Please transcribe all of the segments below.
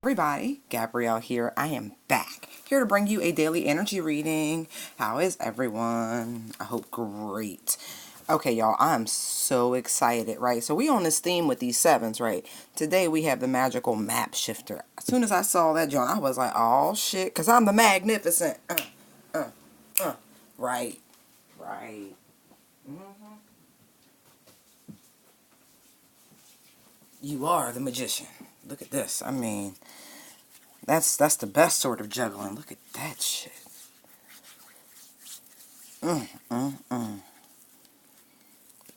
Everybody, Gabrielle here. I am back here to bring you a daily energy reading. How is everyone? I hope great. Okay, y'all, I'm so excited, right? So we on this theme with these sevens, right? Today we have the magical map shifter. As soon as I saw that, John, I was like, oh shit, because I'm the magnificent. Right, right. You are the magician. Look at this. I mean, that's the best sort of juggling. Look at that shit.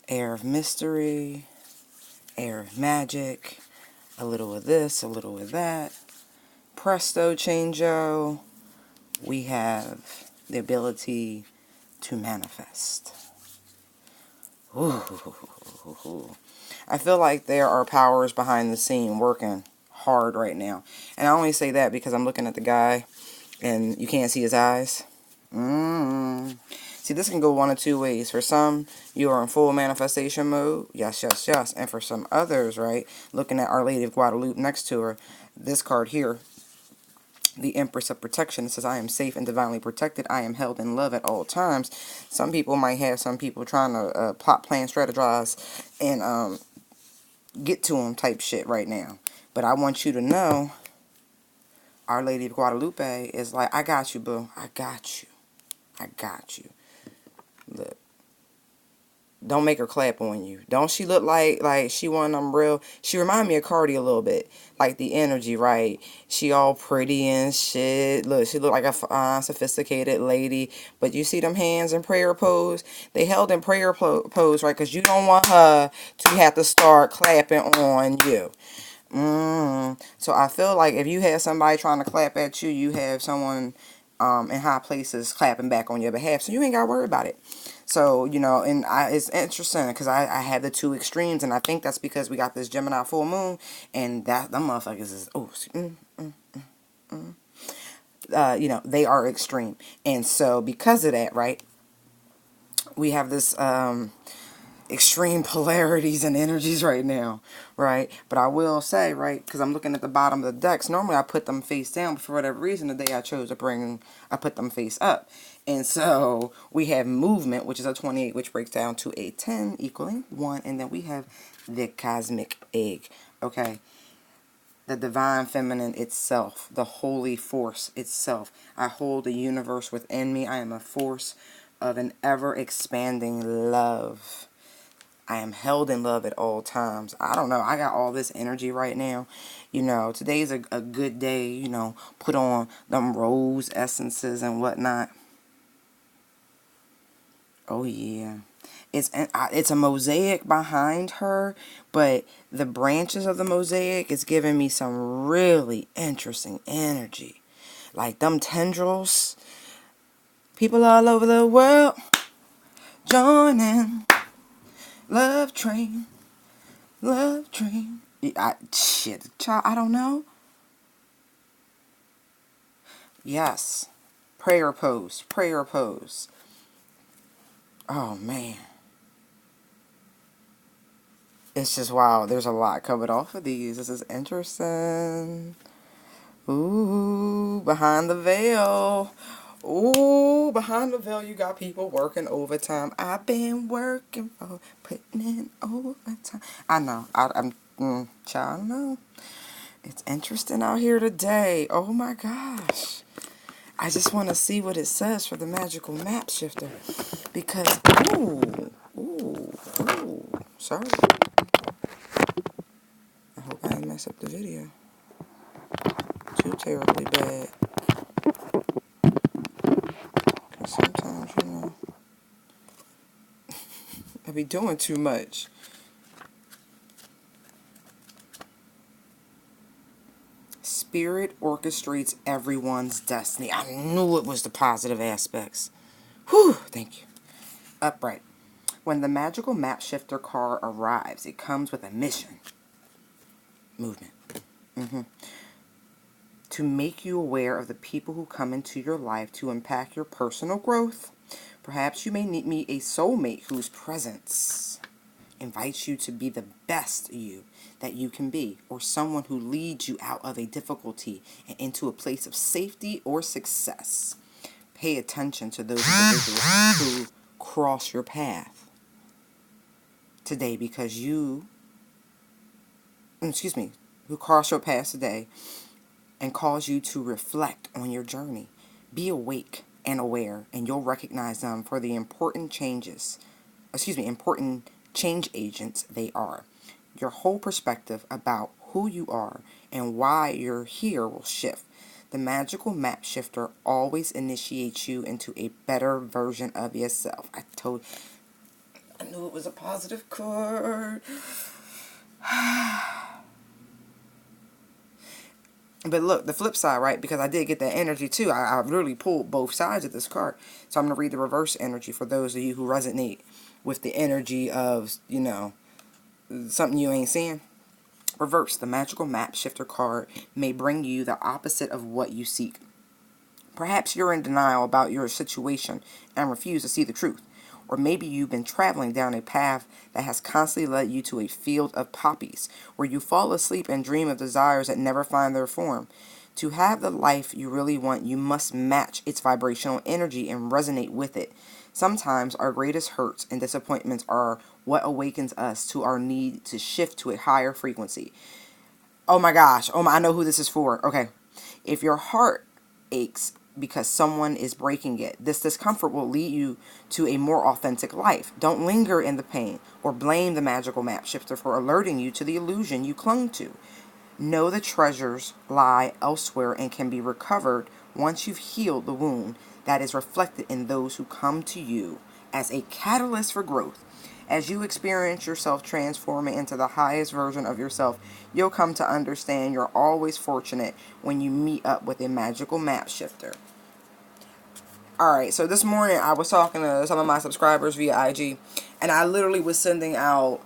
Air of mystery, air of magic, a little of this, a little of that. Presto changeo, we have the ability to manifest. Ooh. I feel like there are powers behind the scene working hard right now. And I only say that because I'm looking at the guy and you can't see his eyes. See, this can go one of two ways. For some, you are in full manifestation mode. Yes, yes, yes. And for some others, right, looking at Our Lady of Guadalupe next to her, this card here, the Empress of Protection, it says, I am safe and divinely protected. I am held in love at all times. Some people might have some people trying to plot, plan, strategize, and get to them type shit right now. But I want you to know, Our Lady of Guadalupe is like, I got you, boo. I got you. I got you. Look. Don't make her clap on you. Don't she look like she one of them real? She remind me of Cardi a little bit. Like the energy, right? She all pretty and shit. Look, she look like a sophisticated lady. But you see them hands in prayer pose? They held in prayer pose, right? Because you don't want her to have to start clapping on you. So I feel like if you have somebody trying to clap at you, you have someone in high places clapping back on your behalf. So you ain't got to worry about it. So, you know, and it's interesting because I had the two extremes, and I think that's because we got this Gemini full moon, and that them motherfuckers is, you know, they are extreme. And so because of that, right, we have this extreme polarities and energies right now, right? But I will say, right, because I'm looking at the bottom of the decks, normally I put them face down, but for whatever reason, the day I chose to bring, I put them face up. And so we have movement, which is a 28, which breaks down to a 10, equaling 1. And then we have the cosmic egg, okay? The divine feminine itself, the holy force itself. I hold the universe within me. I am a force of an ever-expanding love. I am held in love at all times. I don't know. I got all this energy right now. You know, today's a good day. You know, put on them rose essences and whatnot. Oh, yeah. It's a mosaic behind her, but the branches of the mosaic is giving me some really interesting energy. Like them tendrils. People all over the world joining. Love train. Love train. Shit, child, I don't know. Yes. Prayer pose. Prayer pose. Oh, man. It's just, wow, there's a lot covered off of these. This is interesting. Ooh, behind the veil. Ooh, behind the veil, you got people working overtime. I've been working for putting in overtime. I know. Child, I know. It's interesting out here today. Oh my gosh. I just want to see what it says for the magical map shifter. Because, sorry. I hope I didn't mess up the video too terribly bad. Because sometimes, you know, I be doing too much. Spirit orchestrates everyone's destiny. I knew it was the positive aspects. Whew, thank you. Upright. When the magical map shifter car arrives, it comes with a mission. Movement. To make you aware of the people who come into your life to impact your personal growth. Perhaps you may meet a soulmate whose presence invites you to be the best you that you can be, or someone who leads you out of a difficulty and into a place of safety or success. Pay attention to those individuals who cross your path today who cross your path today and cause you to reflect on your journey. Be awake and aware, and you'll recognize them for the important change agents they are. Your whole perspective about who you are and why you're here will shift. The magical map shifter always initiates you into a better version of yourself. I knew it was a positive card. But look, the flip side, right? Because I did get that energy too. I literally pulled both sides of this card. So I'm going to read the reverse energy for those of you who resonate with the energy of, something you ain't seeing. Reverse, the magical map shifter card may bring you the opposite of what you seek. Perhaps you're in denial about your situation and refuse to see the truth. Or maybe you've been traveling down a path that has constantly led you to a field of poppies, where you fall asleep and dream of desires that never find their form. To have the life you really want, you must match its vibrational energy and resonate with it. Sometimes our greatest hurts and disappointments are what awakens us to our need to shift to a higher frequency. Oh my gosh. I know who this is for. Okay. If your heart aches because someone is breaking it, this discomfort will lead you to a more authentic life. Don't linger in the pain or blame the magical map shifter for alerting you to the illusion you clung to. Know the treasures lie elsewhere and can be recovered once you've healed the wound that is reflected in those who come to you as a catalyst for growth. As you experience yourself transforming into the highest version of yourself, you'll come to understand you're always fortunate when you meet up with a magical map shifter. Alright, so this morning I was talking to some of my subscribers via IG, and I literally was sending out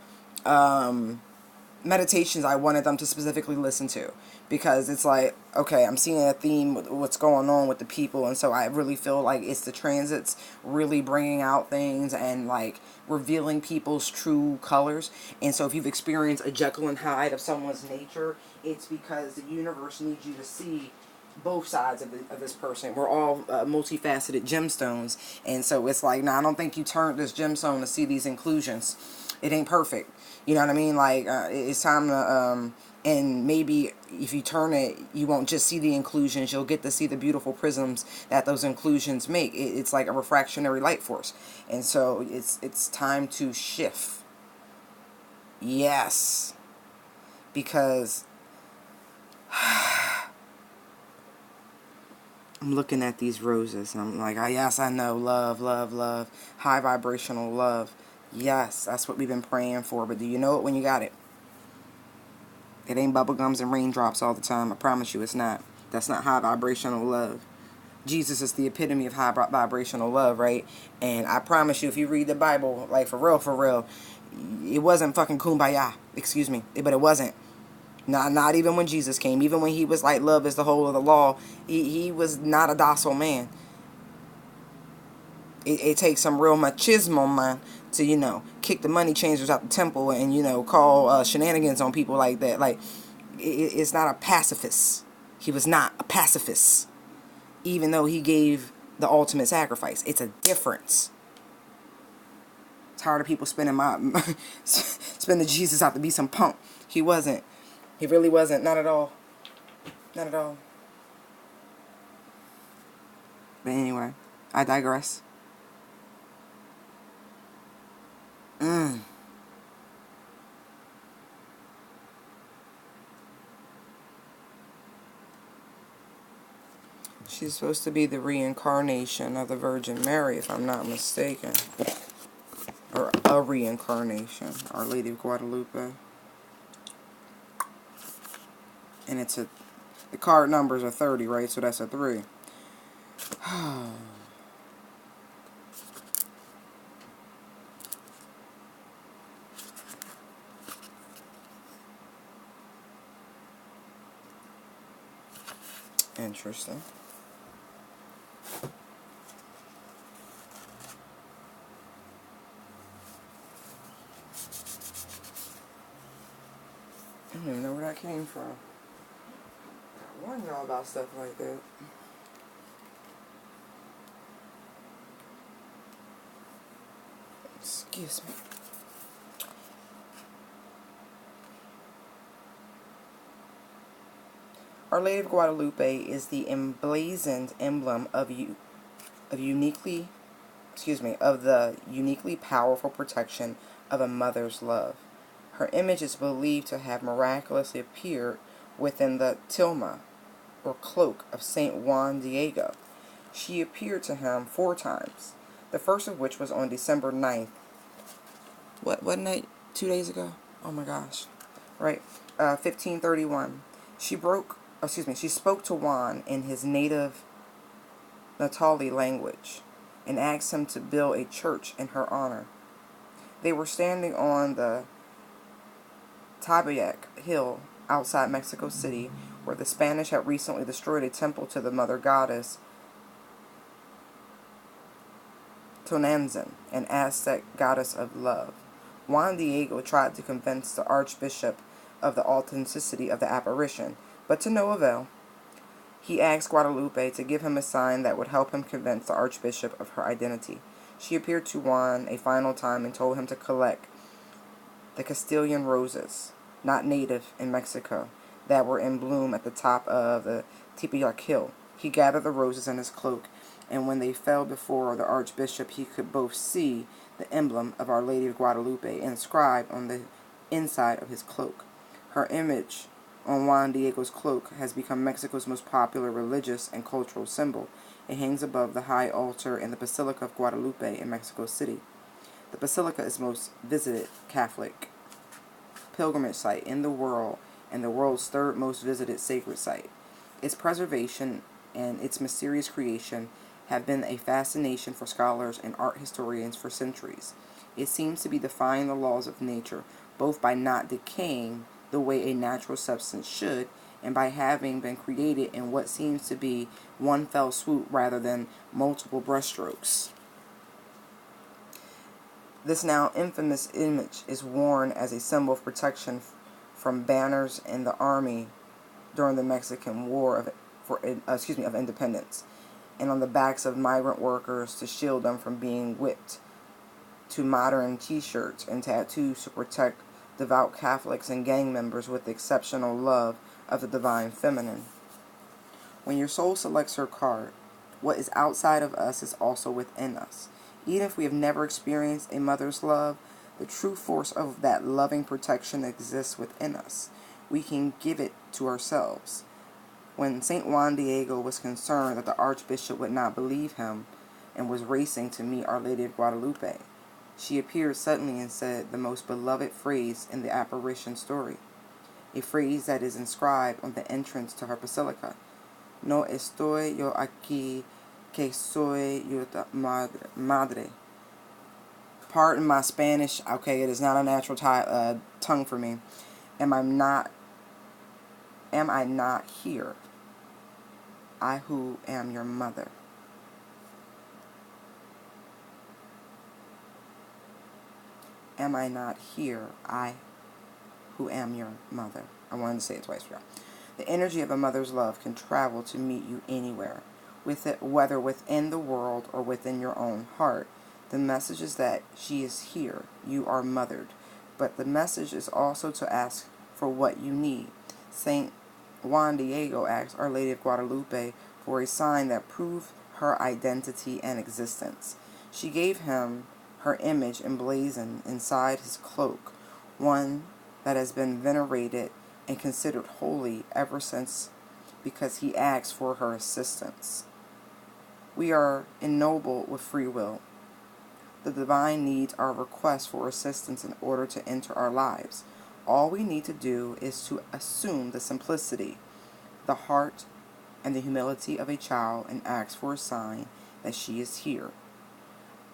meditations I wanted them to specifically listen to, because it's like, okay, I'm seeing a theme with what's going on with the people, and so I really feel like it's the transits really bringing out things and like revealing people's true colors. And so if you've experienced a Jekyll and Hyde of someone's nature, it's because the universe needs you to see both sides of this person. We're all multifaceted gemstones, and so it's like, I don't think you turned this gemstone to see these inclusions. It ain't perfect. You know what I mean? Like, it's time to, and maybe if you turn it, you won't just see the inclusions, you'll get to see the beautiful prisms that those inclusions make. It's like a refractionary light force. And so it's time to shift. Yes. Because I'm looking at these roses and I'm like, yes, I know, love, love, love, high vibrational love. Yes, that's what we've been praying for, but do you know it when you got it? It ain't bubblegums and raindrops all the time. I promise you it's not. That's not high vibrational love. Jesus is the epitome of high vibrational love, right? And I promise you, if you read the Bible, like for real, it wasn't fucking kumbaya. Excuse me. But it wasn't. Not even when Jesus came. Even when he was like, love is the whole of the law, he was not a docile man. It takes some real machismo, man, to, kick the money changers out the temple and, call shenanigans on people like that. Like, it's not a pacifist. He was not a pacifist, even though he gave the ultimate sacrifice. It's a difference. Tired of people spending Jesus out to be some punk. He wasn't. He really wasn't. Not at all. Not at all. But anyway, I digress. She's supposed to be the reincarnation of the Virgin Mary, if I'm not mistaken. Or a reincarnation. Our Lady of Guadalupe. And the card numbers are 30, right? So that's a 3. Interesting. came from. I want to know about stuff like that. Excuse me. Our Lady of Guadalupe is the emblazoned emblem of the uniquely powerful protection of a mother's love. Her image is believed to have miraculously appeared within the tilma, or cloak, of Saint Juan Diego. She appeared to him 4 times, the first of which was on December 9th. What night? 2 days ago? Oh my gosh. Right. 1531. She spoke to Juan in his native Natali language and asked him to build a church in her honor. They were standing on the Tabayac Hill outside Mexico City, where the Spanish had recently destroyed a temple to the mother goddess Tonantzin, an Aztec goddess of love. Juan Diego tried to convince the archbishop of the authenticity of the apparition, but to no avail. He asked Guadalupe to give him a sign that would help him convince the archbishop of her identity. She appeared to Juan a final time and told him to collect the Castilian roses, not native in Mexico, that were in bloom at the top of the Tepeyac Hill. He gathered the roses in his cloak, and when they fell before the archbishop, he could both see the emblem of Our Lady of Guadalupe inscribed on the inside of his cloak. Her image on Juan Diego's cloak has become Mexico's most popular religious and cultural symbol. It hangs above the high altar in the Basilica of Guadalupe in Mexico City. The basilica is the most visited Catholic pilgrimage site in the world and the world's 3rd most visited sacred site. Its preservation and its mysterious creation have been a fascination for scholars and art historians for centuries. It seems to be defying the laws of nature, both by not decaying the way a natural substance should, and by having been created in what seems to be one fell swoop rather than multiple brushstrokes. This now infamous image is worn as a symbol of protection from banners in the army during the Mexican War of Independence, and on the backs of migrant workers to shield them from being whipped, to modern T-shirts and tattoos to protect devout Catholics and gang members with the exceptional love of the divine feminine. When your soul selects her card, what is outside of us is also within us. Even if we have never experienced a mother's love, the true force of that loving protection exists within us. We can give it to ourselves. When St. Juan Diego was concerned that the archbishop would not believe him and was racing to meet Our Lady of Guadalupe, she appeared suddenly and said the most beloved phrase in the apparition story, a phrase that is inscribed on the entrance to her basilica. No estoy yo aquí, que soy yo madre. Pardon my Spanish. Okay, it is not a natural tongue for me. Am I not here? I who am your mother. Am I not here? I who am your mother. I wanted to say it twice for y'all. The energy of a mother's love can travel to meet you anywhere, whether within the world or within your own heart. The message is that she is here. You are mothered. But the message is also to ask for what you need. St. Juan Diego asked Our Lady of Guadalupe for a sign that proved her identity and existence. She gave him her image emblazoned inside his cloak, one that has been venerated and considered holy ever since, because he asked for her assistance. We are ennobled with free will. The divine needs our request for assistance in order to enter our lives. All we need to do is to assume the simplicity, the heart, and the humility of a child and ask for a sign that she is here.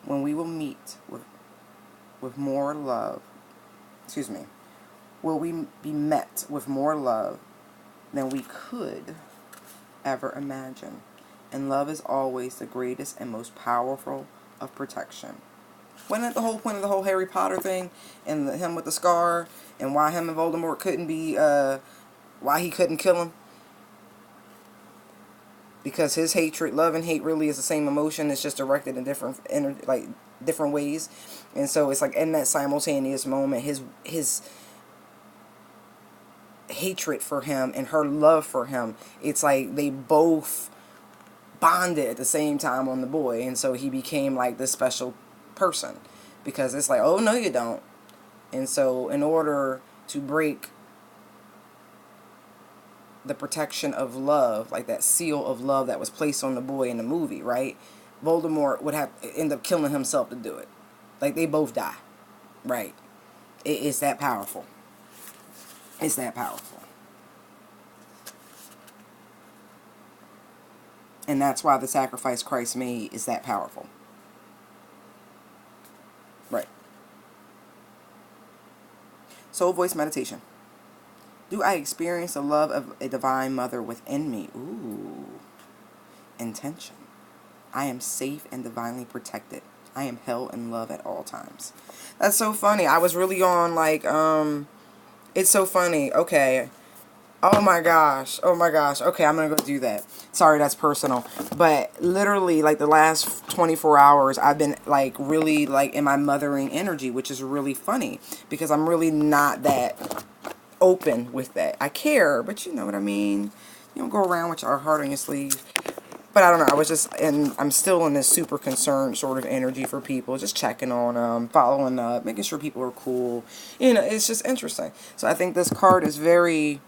When we will meet with more love, will we be met with more love than we could ever imagine. And love is always the greatest and most powerful of protection. Wasn't that the whole point of the whole Harry Potter thing, and him with the scar, and why him and Voldemort couldn't be why he couldn't kill him? Because his hatred, love and hate really is the same emotion. It's just directed in different ways. And so it's like in that simultaneous moment, his hatred for him and her love for him, it's like they both bonded at the same time on the boy. And so he became like this special person, because it's like, oh no you don't. And so in order to break the protection of love, like that seal of love that was placed on the boy in the movie, right, Voldemort would have end up killing himself to do it. Like, they both die, right? It's that powerful. It's that powerful. And that's why the sacrifice Christ made is that powerful. Right. Soul voice meditation. Do I experience the love of a divine mother within me? Ooh. Intention. I am safe and divinely protected. I am held in love at all times. That's so funny. I was really on like, it's so funny. Okay. Oh my gosh. Oh my gosh. Okay, I'm going to go do that. Sorry, that's personal. But literally, like the last 24 hours, I've been like really like in my mothering energy, which is really funny because I'm really not that open with that. I care, but you know what I mean. You don't go around with your heart on your sleeve. But I don't know. I was just, and I'm still in this super concerned sort of energy for people, just checking on them, following up, making sure people are cool. You know, it's just interesting. So I think this card is very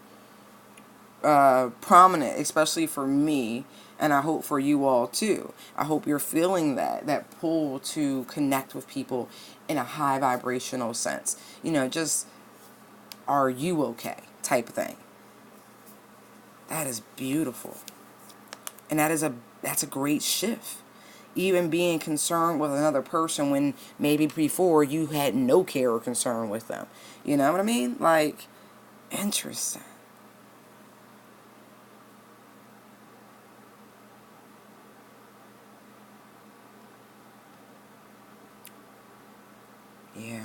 prominent, especially for me, and I hope for you all too. I hope you're feeling that pull to connect with people in a high vibrational sense. You know, just, are you okay type of thing. That is beautiful. And that's a great shift. Even being concerned with another person when maybe before you had no care or concern with them. You know what I mean? Like, interesting. Yeah.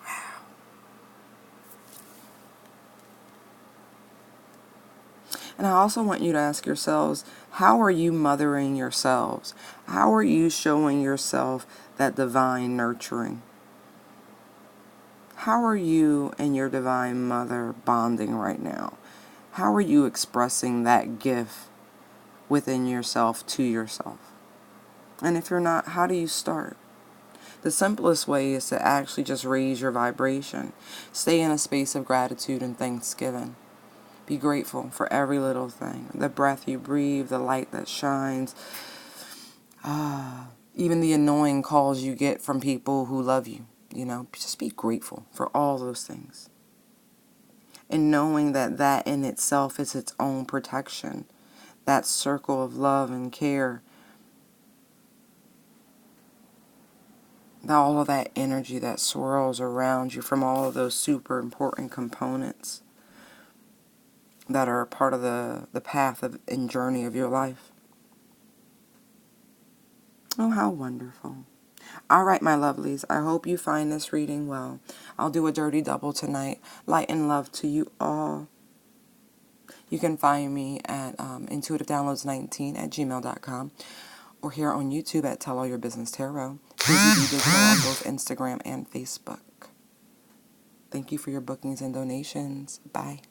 Wow. And I also want you to ask yourselves, how are you mothering yourselves? How are you showing yourself that divine nurturing? How are you and your divine mother bonding right now? How are you expressing that gift within yourself to yourself? And if you're not, how do you start? The simplest way is to actually just raise your vibration. Stay in a space of gratitude and thanksgiving. Be grateful for every little thing. The breath you breathe, the light that shines, even the annoying calls you get from people who love you. You know, just be grateful for all those things. And knowing that that in itself is its own protection. That circle of love and care. All of that energy that swirls around you from all of those super important components that are a part of the path of, and journey of your life. Oh, how wonderful. All right, my lovelies, I hope you find this reading well. I'll do a dirty double tonight. Light and love to you all. You can find me at intuitivedownloads19@gmail.com or here on YouTube at Tell All Your Business Tarot. KZB Digital on both Instagram and Facebook. Thank you for your bookings and donations. Bye.